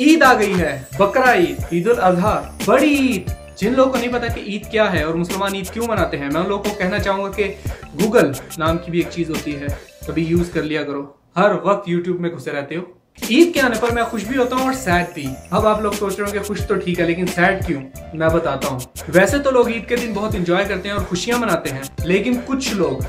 ईद आ गई है, बकरा ईद, ईद उल अजहा, बड़ी ईद। जिन लोगों को नहीं पता कि ईद क्या है और मुसलमान ईद क्यों मनाते हैं, मैं उन लोगों को कहना चाहूंगा कि गूगल नाम की भी एक चीज होती है, कभी यूज कर लिया करो। हर वक्त यूट्यूब में घुसे रहते हो। ईद के आने पर मैं खुश भी होता हूँ और सैड भी। अब आप लोग सोच रहे हो कि खुश तो ठीक है, लेकिन सैड क्यों, मैं बताता हूँ। वैसे तो लोग ईद के दिन बहुत इंजॉय करते हैं और खुशियां मनाते हैं, लेकिन कुछ लोग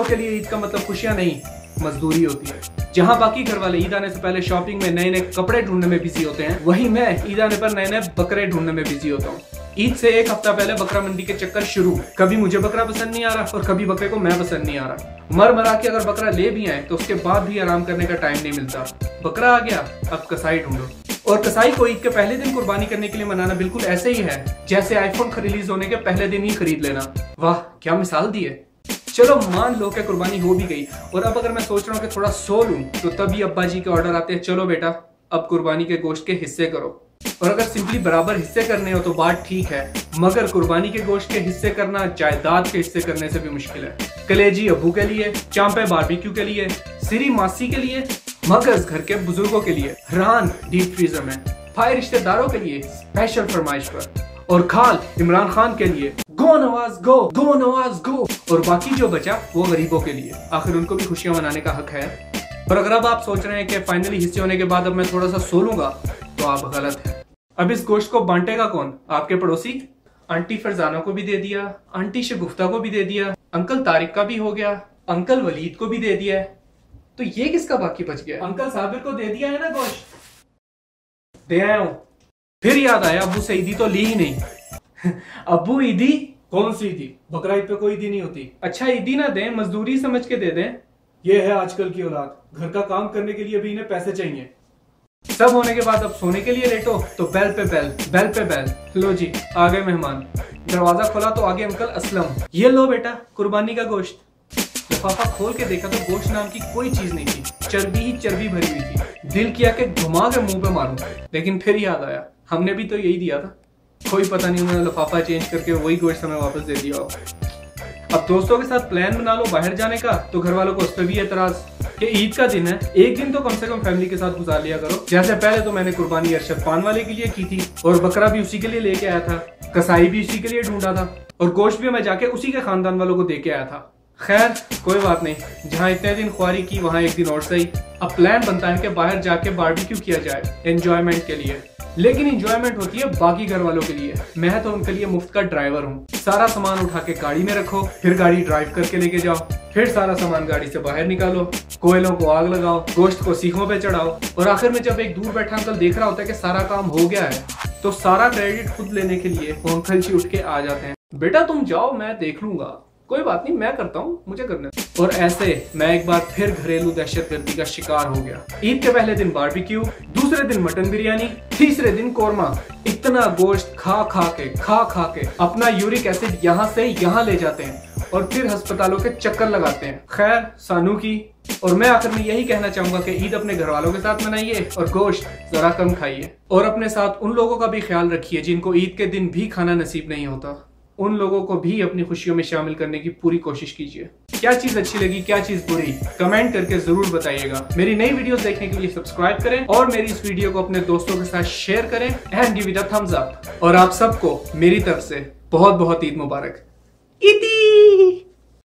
के लिए ईद का मतलब खुशियां नहीं, मजदूरी होती है। जहां बाकी घर वाले ईद आने से पहले शॉपिंग में नए नए कपड़े ढूंढने में बिजी होते हैं, वहीं मैं ईद आने पर नए नए बकरे ढूंढने में बिजी होता हूँ। ईद से एक हफ्ता पहले बकरा मंडी के चक्कर शुरू। कभी मुझे बकरा पसंद नहीं आ रहा और कभी बकरे को मैं पसंद नहीं आ रहा। मर के अगर बकरा ले भी आए तो उसके बाद भी आराम करने का टाइम नहीं मिलता। बकरा आ गया, अब कसाई ढूंढो। और कसाई को ईद के पहले दिन कुर्बानी करने के लिए मनाना बिल्कुल ऐसे ही है जैसे आईफोन रिलीज होने के पहले दिन ही खरीद लेना। वाह क्या मिसाल दी है। चलो मान लो कि कुर्बानी हो भी गई, और अब अगर मैं सोच रहा हूँ कि थोड़ा सो लूं, तो तभी अब्बा जी के ऑर्डर आते हैं, चलो बेटा अब कुर्बानी के गोश्त के हिस्से करो। और अगर सिंपली बराबर हिस्से करने हो तो बात ठीक है, मगर कुर्बानी के गोश्त के हिस्से करना जायदाद के हिस्से करने से भी मुश्किल है। कलेजी अब्बू के लिए, चांपे बारबेक्यू के लिए, सिरी मासी के लिए, मगज घर के बुजुर्गों के लिए, रान डीप फ्रीजर में, भाई रिश्तेदारों के लिए स्पेशल फरमाइश पर, और खाल इमरान खान के लिए गो नवाज गो, गो नवाज गो। और बाकी जो बचा वो गरीबों के लिए, आखिर उनको भी खुशियां मनाने का हक है। और अगर अब आप सोच रहे हैं कि फाइनली हिस्से होने के बाद अब मैं थोड़ा सा सो लूंगा, तो आप गलत हैं। अब इस गोश्त को बांटेगा कौन? आपके पड़ोसी? आंटी फरजाना को भी दे दिया, आंटी शगुफ्ता को भी दे दिया, अंकल तारिक का भी हो गया, अंकल वलीद को भी दे दिया है, तो ये किसका बाकी बच गया? अंकल साबिर को दे दिया है ना गोश्त, दे आया हूं। फिर याद आया अब्बू से ईदी तो ली ही नहीं। अब्बू ईदी? कौन सी ईदी? बकरा ईद पे कोई ईदी नहीं होती। अच्छा ईदी ना दें, मजदूरी समझ के दे दें। ये है आजकल की औलाद, घर का काम करने के लिए भी इन्हें पैसे चाहिए। सब होने के बाद अब सोने के लिए लेटो तो बेल पे बेल, बेल पे बेल। लो जी आ गए मेहमान। दरवाजा खोला तो आगे अंकल असलम, ये लो बेटा कुर्बानी का गोश्त। लिफाफा खोल के देखा तो गोश्त नाम की कोई चीज नहीं थी, चर्बी ही चर्बी भरी हुई थी। दिल किया कि घुमा के मुंह पे मारूं, लेकिन फिर याद आया हमने भी तो यही दिया था। कोई पता नहीं उन्होंने लिफाफा चेंज करके वही गोश्त हमें वापस दे दिया हो। अब दोस्तों के साथ प्लान बना लो बाहर जाने का, तो घर वालों को उस पर भी एतराज कि ईद का दिन है, एक दिन तो कम से कम फैमिली के साथ गुजार लिया करो। जैसे पहले तो मैंने कुर्बानी अरशद पान वाले के लिए की थी, और बकरा भी उसी के लिए लेके आया था, कसाई भी उसी के लिए ढूंढा था, और गोश्त भी मैं जाके उसी के खानदान वालों को दे के आया था। खैर कोई बात नहीं, जहाँ इतने दिन ख्वारी की वहाँ एक दिन और सही। अब प्लान बनता है कि बाहर जाके बारबेक्यू किया जाए एंजॉयमेंट के लिए, लेकिन एंजॉयमेंट होती है बाकी घर वालों के लिए। मैं तो उनके लिए मुफ्त का ड्राइवर हूँ। सारा सामान उठा के गाड़ी में रखो, फिर गाड़ी ड्राइव करके लेके जाओ, फिर सारा सामान गाड़ी से बाहर निकालो, कोयलों को आग लगाओ, गोश्त को सीखों पे चढ़ाओ, और आखिर में जब एक दूर बैठा अंकल देख रहा होता है कि सारा काम हो गया है, तो सारा क्रेडिट खुद लेने के लिए वो अंकल जी उठ के आ जाते हैं, बेटा तुम जाओ मैं देख लूंगा, कोई बात नहीं मैं करता हूँ, मुझे करने दो। और ऐसे मैं एक बार फिर घरेलू दहशतगर्दी का शिकार हो गया। ईद के पहले दिन बारबेक्यू, दूसरे दिन मटन बिरयानी, तीसरे दिन कोरमा। इतना गोश्त खा खा के अपना यूरिक एसिड यहाँ से यहाँ ले जाते हैं और फिर अस्पतालों के चक्कर लगाते हैं। खैर सानू की। और मैं आखिर में यही कहना चाहूंगा कि ईद अपने घर वालों के साथ मनाइए और गोश्त जरा कम खाइए, और अपने साथ उन लोगों का भी ख्याल रखिए जिनको ईद के दिन भी खाना नसीब नहीं होता। उन लोगों को भी अपनी खुशियों में शामिल करने की पूरी कोशिश कीजिए। क्या चीज अच्छी लगी, क्या चीज बुरी, कमेंट करके जरूर बताइएगा। मेरी नई वीडियोस देखने के लिए सब्सक्राइब करें और मेरी इस वीडियो को अपने दोस्तों के साथ शेयर करें and give it a thumbs up. और आप सबको मेरी तरफ से बहुत बहुत ईद मुबारक। ईदी।